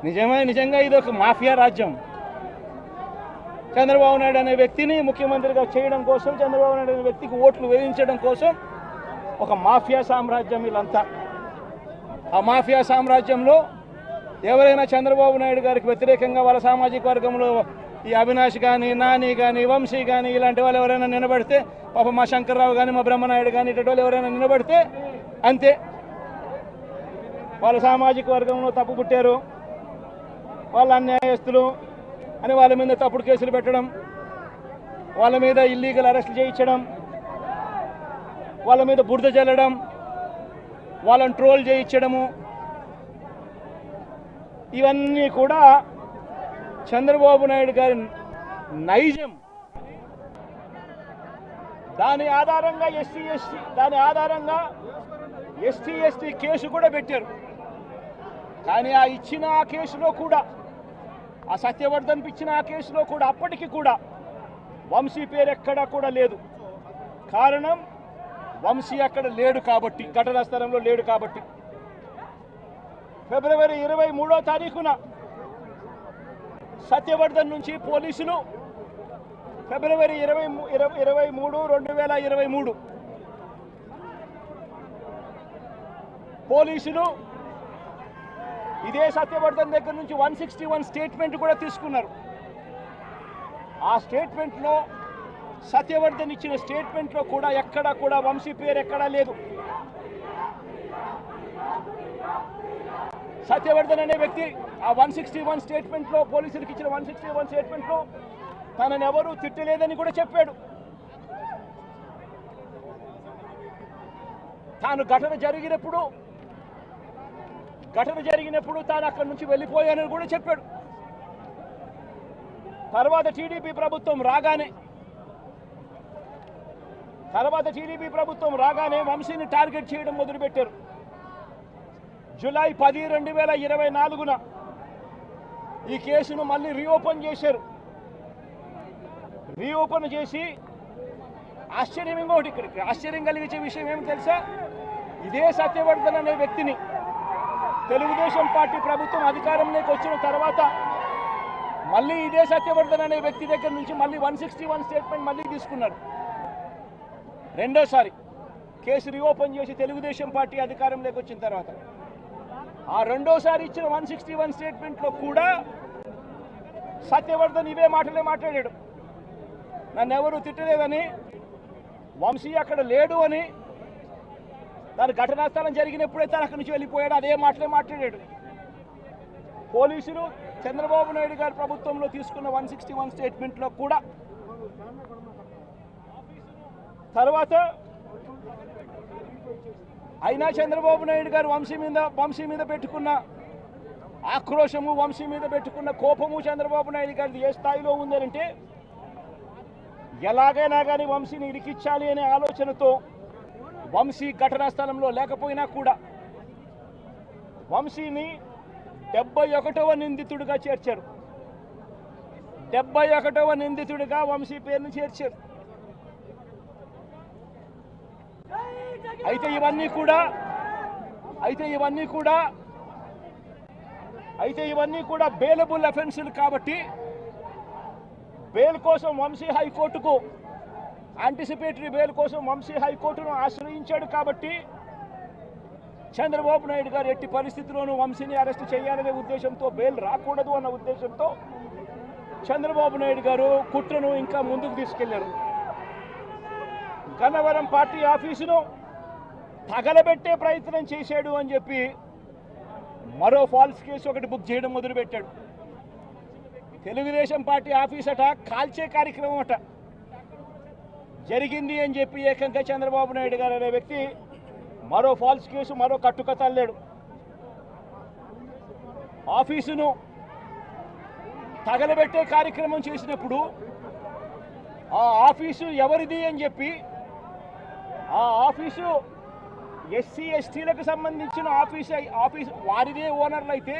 నిజంగా ఇది ఒక మాఫియా రాజ్యం. చంద్రబాబు నాయుడు అనే వ్యక్తిని ముఖ్యమంత్రిగా చేయడం కోసం, చంద్రబాబు నాయుడు అనే వ్యక్తికి ఓట్లు వేయించడం కోసం ఒక మాఫియా సామ్రాజ్యం వీళ్ళంతా. ఆ మాఫియా సామ్రాజ్యంలో ఎవరైనా చంద్రబాబు నాయుడు గారికి వ్యతిరేకంగా వాళ్ళ సామాజిక వర్గంలో ఈ అవినాష్ కానీ, నాని కానీ, వంశీ కానీ ఇలాంటి వాళ్ళు ఎవరైనా నిలబడితే, పాప మా శంకర్రావు కానీ, మా బ్రహ్మనాయుడు కానీ ఇటువంటి వాళ్ళు ఎవరైనా నిలబడితే అంతే, వాళ్ళ సామాజిక వర్గంలో తప్పు పుట్టారు, వాళ్ళ అన్యాయస్తులు అని వాళ్ళ మీద తప్పుడు కేసులు పెట్టడం, వాళ్ళ మీద ఇల్లీగల్ అరెస్టులు చేయించడం, వాళ్ళ మీద బురద జల్లడం, వాళ్ళని ట్రోల్ చేయించడము, ఇవన్నీ కూడా చంద్రబాబు నాయుడు గారి నైజం. దాని ఆధారంగా ఎస్టీ ఎస్టీ కేసు కూడా పెట్టారు. కానీ ఆ ఇచ్చిన ఆ కేసులో కూడా, ఆ సత్యవర్ధన్ ఇచ్చిన ఆ కేసులో కూడా అప్పటికి కూడా వంశీ పేరు ఎక్కడా కూడా లేదు. కారణం వంశీ అక్కడ లేడు కాబట్టి, ఘటనా స్థలంలో లేడు కాబట్టి. ఫిబ్రవరి 23వ తారీఖున సత్యవర్ధన్ నుంచి పోలీసులు ఫిబ్రవరి 23, 2023 పోలీసులు ఇదే సత్యవర్ధన్ దగ్గర నుంచి 161 స్టేట్మెంట్ కూడా తీసుకున్నారు. ఆ స్టేట్మెంట్లో సత్యవర్ధన్ ఇచ్చిన స్టేట్మెంట్లో కూడా ఎక్కడా కూడా వంశీ పేరు ఎక్కడా లేదు. సత్యవర్ధన్ అనే వ్యక్తి ఆ 161 స్టేట్మెంట్లో, పోలీసులకు ఇచ్చిన 161 స్టేట్మెంట్లో తనని ఎవరూ తిట్టలేదని కూడా చెప్పాడు. తాను ఘటన జరిగినప్పుడు తాను అక్కడి నుంచి వెళ్ళిపోయానని కూడా చెప్పాడు. తర్వాత టీడీపీ ప్రభుత్వం రాగానే వంశీని టార్గెట్ చేయడం మొదలుపెట్టారు. జూలై 10, 2024న ఈ కేసును మళ్ళీ రీఓపెన్ చేశారు. రీఓపెన్ చేసి ఆశ్చర్యం కలిగించే విషయం ఏమి తెలుసా? ఇదే సత్యవర్ధన్ అనే వ్యక్తిని తెలుగుదేశం పార్టీ ప్రభుత్వం అధికారంలోకి వచ్చిన తర్వాత మళ్ళీ ఇదే సత్యవర్ధన్ అనే వ్యక్తి దగ్గర నుంచి మళ్ళీ 161 స్టేట్మెంట్ మళ్ళీ తీసుకున్నారు. రెండోసారి కేసు రీఓపెన్ చేసి తెలుగుదేశం పార్టీ అధికారంలోకి వచ్చిన తర్వాత ఆ రెండోసారి ఇచ్చిన 161 స్టేట్మెంట్లో కూడా సత్యవర్ధన్ ఇవే మాటలే మాట్లాడాడు. నన్ను ఎవరు తిట్టలేదని, వంశీ అక్కడ లేడు అని, దాని ఘటనా స్థలం జరిగినప్పుడే తను అక్కడి నుంచి వెళ్ళిపోయాడు, అదే మాటలే మాట్లాడాడు. పోలీసులు చంద్రబాబు నాయుడు గారి ప్రభుత్వంలో తీసుకున్న 161 స్టేట్మెంట్లో కూడా తర్వాత అయినా చంద్రబాబు నాయుడు గారు వంశీ మీద పెట్టుకున్న ఆక్రోశము, వంశీ మీద పెట్టుకున్న కోపము చంద్రబాబు నాయుడు గారిది ఏ స్థాయిలో ఉందంటే, ఎలాగైనా కానీ వంశీని ఇరికించాలి అనే ఆలోచనతో వంశీ ఘటనా స్థలంలో లేకపోయినా కూడా వంశీని 71వ నిందితుడిగా చేర్చారు. 71వ నిందితుడిగా వంశీ పేరును చేర్చారు. అయితే ఇవన్నీ కూడా బెయిలబుల్ అఫెన్సులు కాబట్టి బెయిల్ కోసం వంశీ హైకోర్టుకు, యాంటిసిపేటరీ బెయిల్ కోసం వంశీ హైకోర్టును ఆశ్రయించాడు. కాబట్టి చంద్రబాబు నాయుడు గారు ఎట్టి పరిస్థితుల్లోనూ వంశీని అరెస్ట్ చేయాలనే ఉద్దేశంతో, బెయిల్ రాకూడదు అన్న ఉద్దేశంతో చంద్రబాబు నాయుడు గారు కుట్రను ఇంకా ముందుకు తీసుకెళ్లారు. గన్నవరం పార్టీ ఆఫీసును తగలబెట్టే ప్రయత్నం చేశాడు అని చెప్పి మరో ఫాల్స్ కేసు ఒకటి బుక్ చేయడం మొదలుపెట్టాడు. తెలుగుదేశం పార్టీ ఆఫీస్ అట కాల్చే కార్యక్రమం అట జరిగింది అని చెప్పి ఏకంగా చంద్రబాబు నాయుడు గారు అనే వ్యక్తి మరో ఫాల్స్ కేసు, మరో కట్టుకథ అల్లాడు. ఆఫీసును తగలబెట్టే కార్యక్రమం చేసినప్పుడు ఆ ఆఫీసు ఎవరిది అని చెప్పి, ఆ ఆఫీసు ఎస్సీ ఎస్టీలకు సంబంధించిన ఆఫీస్ వారిదే ఓనర్లు అయితే